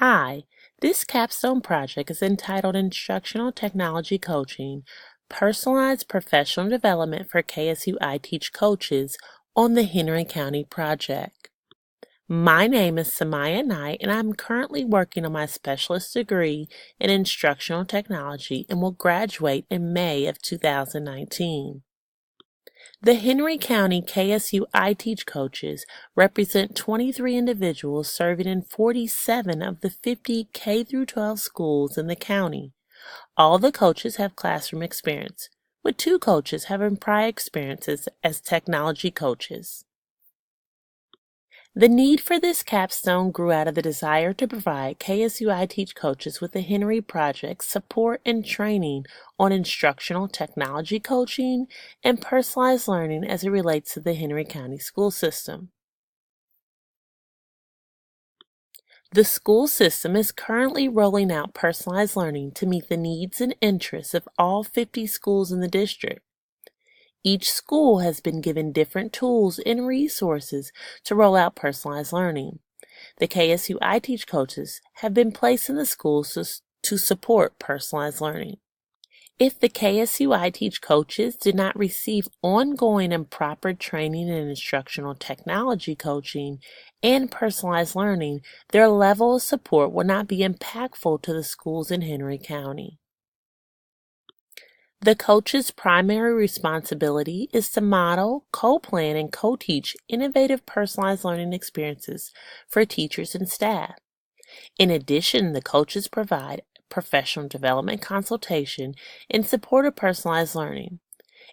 Hi, this Capstone project is entitled Instructional Technology Coaching, Personalized Professional Development for KSU I Teach Coaches on the Henry County Project. My name is Samaya Knight, and I'm currently working on my specialist degree in Instructional Technology and will graduate in May of 2019. The Henry County KSU I Teach coaches represent 23 individuals serving in 47 of the 50 K-12 schools in the county. All the coaches have classroom experience, with 2 coaches having prior experiences as technology coaches. The need for this capstone grew out of the desire to provide KSU I Teach coaches with the Henry Project support and training on instructional technology coaching and personalized learning as it relates to the Henry County school system. The school system is currently rolling out personalized learning to meet the needs and interests of all 50 schools in the district. Each school has been given different tools and resources to roll out personalized learning. The KSU I Teach coaches have been placed in the schools to support personalized learning. If the KSU I Teach coaches did not receive ongoing and proper training in instructional technology coaching and personalized learning, their level of support will not be impactful to the schools in Henry County. The coach's primary responsibility is to model, co-plan, and co-teach innovative personalized learning experiences for teachers and staff. In addition, the coaches provide professional development consultation in support of personalized learning.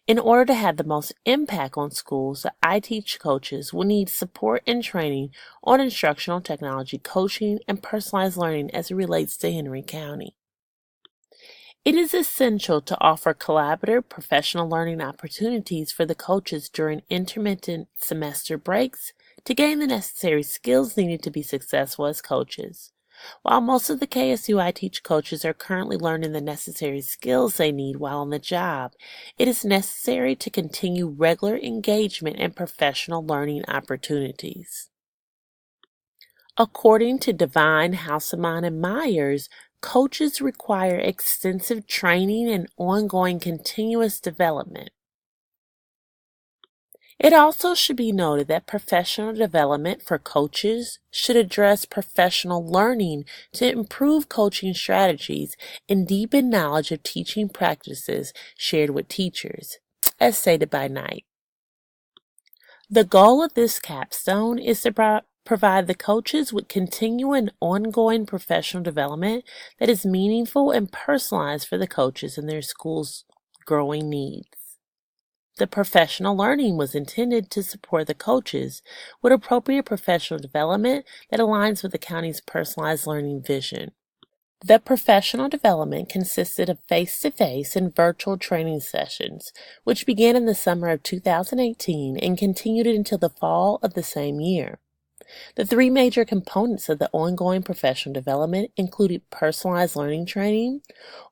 In order to have the most impact on schools, the I Teach coaches will need support and training on instructional technology coaching and personalized learning as it relates to Henry County. It is essential to offer collaborative professional learning opportunities for the coaches during intermittent semester breaks to gain the necessary skills needed to be successful as coaches. While most of the KSU I Teach coaches are currently learning the necessary skills they need while on the job, it is necessary to continue regular engagement and professional learning opportunities. According to Devine, Hauseman, and Myers, coaches require extensive training and ongoing continuous development. It also should be noted that professional development for coaches should address professional learning to improve coaching strategies and deepen knowledge of teaching practices shared with teachers, as stated by Knight. The goal of this capstone is to provide the coaches with continual and ongoing professional development that is meaningful and personalized for the coaches and their school's growing needs. The professional learning was intended to support the coaches with appropriate professional development that aligns with the county's personalized learning vision. The professional development consisted of face-to-face and virtual training sessions, which began in the summer of 2018 and continued until the fall of the same year. The 3 major components of the ongoing professional development included personalized learning training,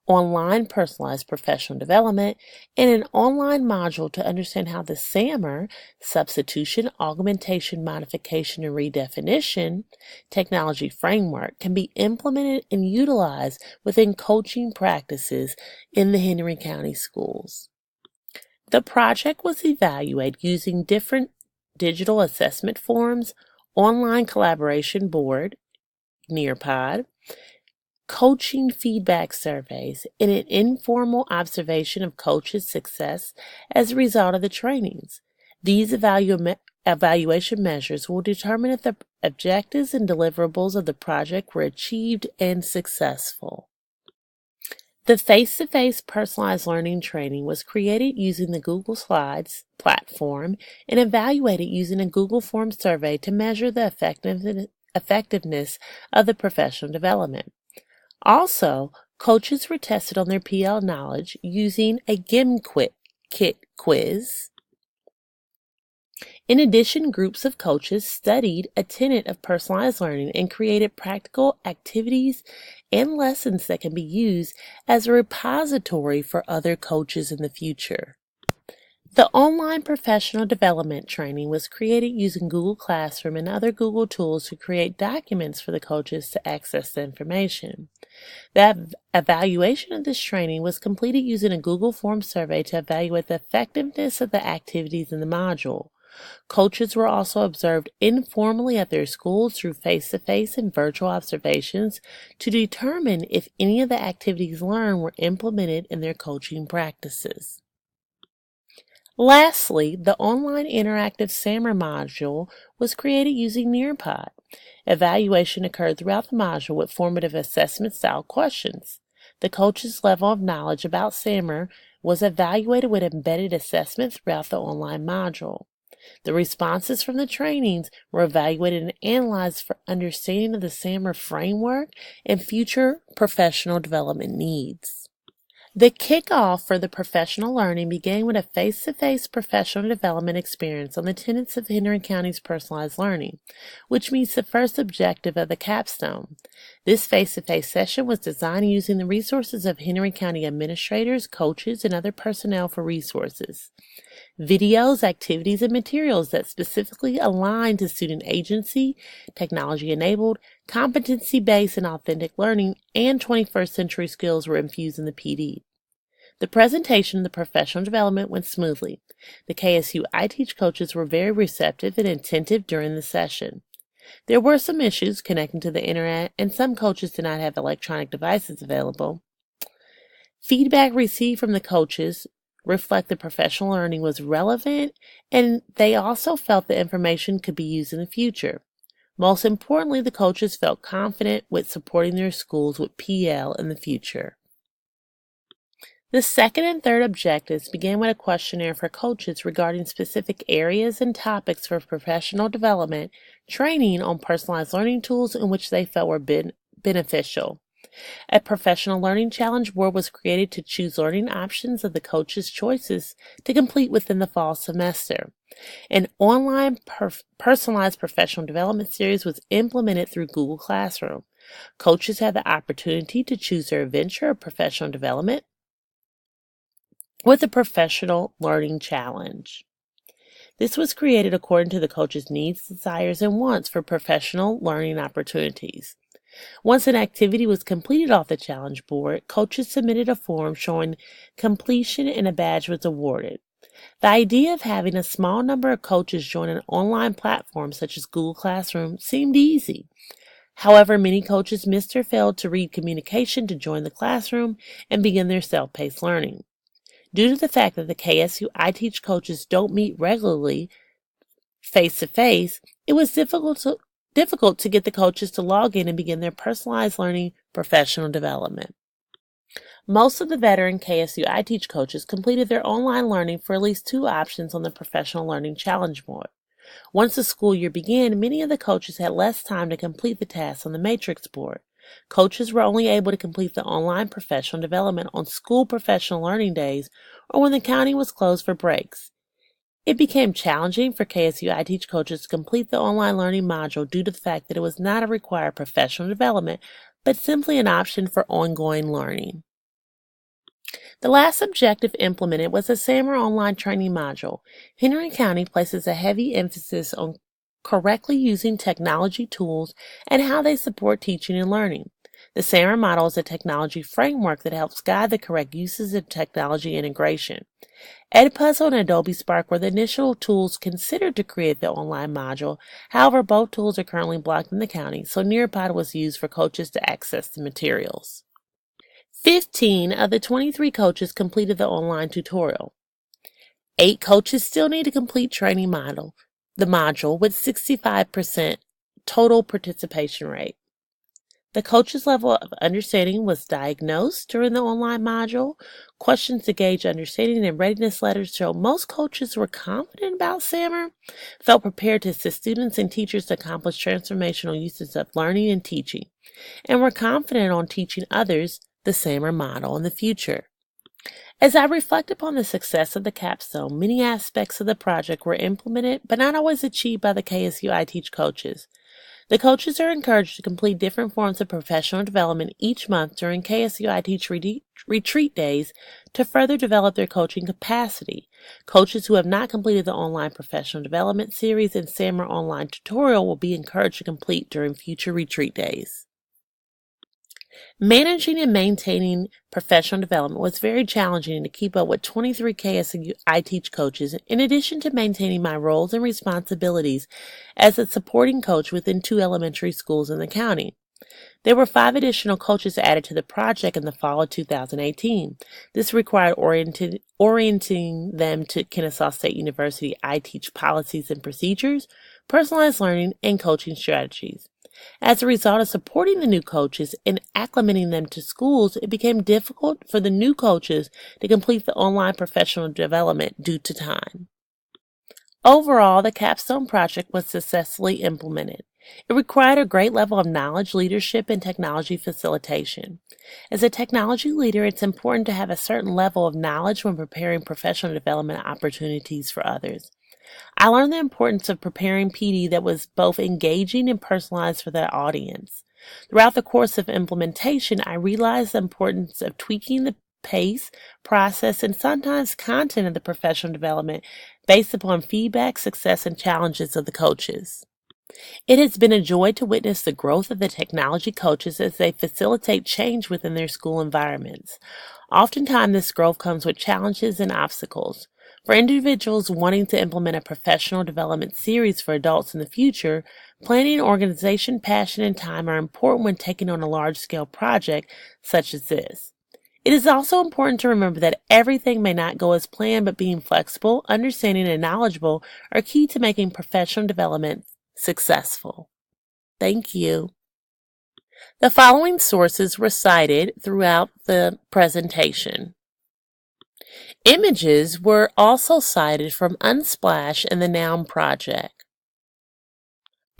online personalized professional development, and an online module to understand how the SAMR, substitution, augmentation, modification, and redefinition, technology framework can be implemented and utilized within coaching practices in the Henry County schools. The project was evaluated using different digital assessment forms, online collaboration board, Nearpod, coaching feedback surveys, and an informal observation of coaches' success as a result of the trainings. These evaluation measures will determine if the objectives and deliverables of the project were achieved and successful. The face-to-face personalized learning training was created using the Google Slides platform and evaluated using a Google Forms survey to measure the effectiveness of the professional development. Also, coaches were tested on their PL knowledge using a Kit quiz. In addition, groups of coaches studied a tenet of personalized learning and created practical activities and lessons that can be used as a repository for other coaches in the future. The online professional development training was created using Google Classroom and other Google tools to create documents for the coaches to access the information. The evaluation of this training was completed using a Google Form survey to evaluate the effectiveness of the activities in the module. Coaches were also observed informally at their schools through face-to-face and virtual observations to determine if any of the activities learned were implemented in their coaching practices. Lastly, the online interactive SAMR module was created using Nearpod. Evaluation occurred throughout the module with formative assessment-style questions. The coach's level of knowledge about SAMR was evaluated with embedded assessment throughout the online module. The responses from the trainings were evaluated and analyzed for understanding of the SAMR framework and future professional development needs. The kickoff for the professional learning began with a face-to-face professional development experience on the tenets of Henry County's personalized learning, which meets the first objective of the Capstone. This face-to-face session was designed using the resources of Henry County administrators, coaches, and other personnel for resources. Videos, activities, and materials that specifically align to student agency, technology-enabled, competency-based, and authentic learning, and 21st century skills were infused in the PD. The presentation of the professional development went smoothly. The KSU iTeach coaches were very receptive and attentive during the session. There were some issues connecting to the internet, and some coaches did not have electronic devices available. Feedback received from the coaches reflect the professional learning was relevant, and they also felt the information could be used in the future. Most importantly, the coaches felt confident with supporting their schools with PL in the future. The second and third objectives began with a questionnaire for coaches regarding specific areas and topics for professional development, training on personalized learning tools in which they felt were beneficial. A professional learning challenge board was created to choose learning options of the coaches' choices to complete within the fall semester. An online personalized professional development series was implemented through Google Classroom. Coaches had the opportunity to choose their adventure of professional development with a professional learning challenge. This was created according to the coach's needs, desires, and wants for professional learning opportunities. Once an activity was completed off the challenge board, coaches submitted a form showing completion and a badge was awarded. The idea of having a small number of coaches join an online platform such as Google Classroom seemed easy. However, many coaches missed or failed to read communication to join the classroom and begin their self-paced learning. Due to the fact that the KSU iTeach coaches don't meet regularly face-to-face, it was difficult to get the coaches to log in and begin their personalized learning professional development. Most of the veteran KSU iTeach coaches completed their online learning for at least 2 options on the Professional Learning Challenge board. Once the school year began, many of the coaches had less time to complete the tasks on the Matrix board. Coaches were only able to complete the online professional development on school professional learning days or when the county was closed for breaks. It became challenging for KSU iTeach coaches to complete the online learning module due to the fact that it was not a required professional development, but simply an option for ongoing learning. The last objective implemented was the SAMR online training module. Henry County places a heavy emphasis on correctly using technology tools and how they support teaching and learning. The SAMR model is a technology framework that helps guide the correct uses of technology integration. Edpuzzle and Adobe Spark were the initial tools considered to create the online module. However, both tools are currently blocked in the county, so Nearpod was used for coaches to access the materials. 15 of the 23 coaches completed the online tutorial. 8 coaches still need to complete the module with 65% total participation rate. The coach's level of understanding was diagnosed during the online module. Questions to gauge understanding and readiness letters show most coaches were confident about SAMR, felt prepared to assist students and teachers to accomplish transformational uses of learning and teaching, and were confident on teaching others the SAMR model in the future. As I reflect upon the success of the Capstone, many aspects of the project were implemented but not always achieved by the KSU iTeach coaches. The coaches are encouraged to complete different forms of professional development each month during KSU I Teach retreat days to further develop their coaching capacity. Coaches who have not completed the online professional development series and SAMR online tutorial will be encouraged to complete during future retreat days. Managing and maintaining professional development was very challenging to keep up with 23 KSU I Teach coaches, in addition to maintaining my roles and responsibilities as a supporting coach within 2 elementary schools in the county. There were 5 additional coaches added to the project in the fall of 2018. This required orienting them to Kennesaw State University I Teach policies and procedures, personalized learning, and coaching strategies. As a result of supporting the new coaches and acclimating them to schools, it became difficult for the new coaches to complete the online professional development due to time. Overall, the Capstone project was successfully implemented. It required a great level of knowledge, leadership, and technology facilitation. As a technology leader, it's important to have a certain level of knowledge when preparing professional development opportunities for others. I learned the importance of preparing PD that was both engaging and personalized for that audience. Throughout the course of implementation, I realized the importance of tweaking the pace, process, and sometimes content of the professional development based upon feedback, success, and challenges of the coaches. It has been a joy to witness the growth of the technology coaches as they facilitate change within their school environments. Oftentimes, this growth comes with challenges and obstacles. For individuals wanting to implement a professional development series for adults in the future, planning, organization, passion, and time are important when taking on a large-scale project such as this. It is also important to remember that everything may not go as planned, but being flexible, understanding, and knowledgeable are key to making professional development successful. Thank you. The following sources were cited throughout the presentation. Images were also cited from Unsplash and the Noun Project.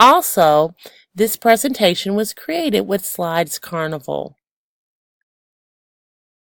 Also, this presentation was created with Slides Carnival.